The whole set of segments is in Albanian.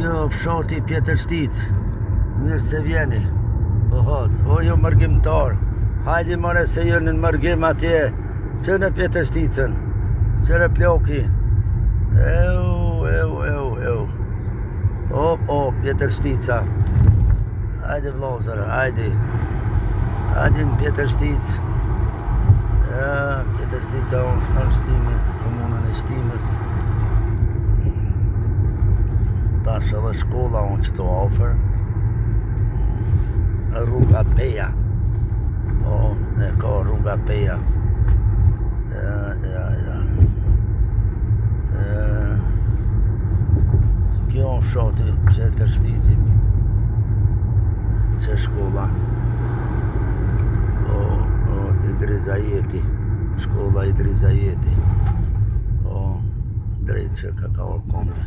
Jo, fshati Pjetër Shtic. Mirë se vjeni. Po hot, o jo mërgjimtar. Hajdi more se jënë në mërgjim atje. Qënë Pjetër Shticën. Qëre ploki. Eu. O, Pjetër Shtica. Hajde vlozër, hajde. Hajde në Pjetër Shtic. Pjetër Shtica në Shtimi, komunën e Shtimës. Tash edhe shkolla unë që të ofër. Rruga Peja. Po, e ka rruga Peja. Ja. Kjo në fshati Pjetër Shtici. Që shkolla. Po, Idrizajeti. Shkolla Idrizajeti. Po, drejt që ka orkombe.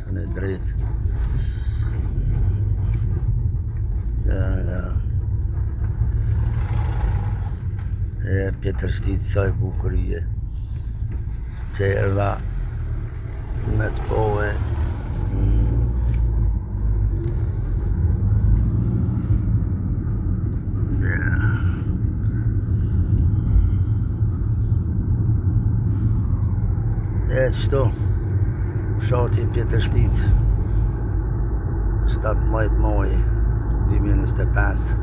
Që në drejt. Ja. Pjetër Shtic sa e bukur je. Që erdha me të kohë. Qëto, fshati Pjetër Shtic, 17 maj 2025.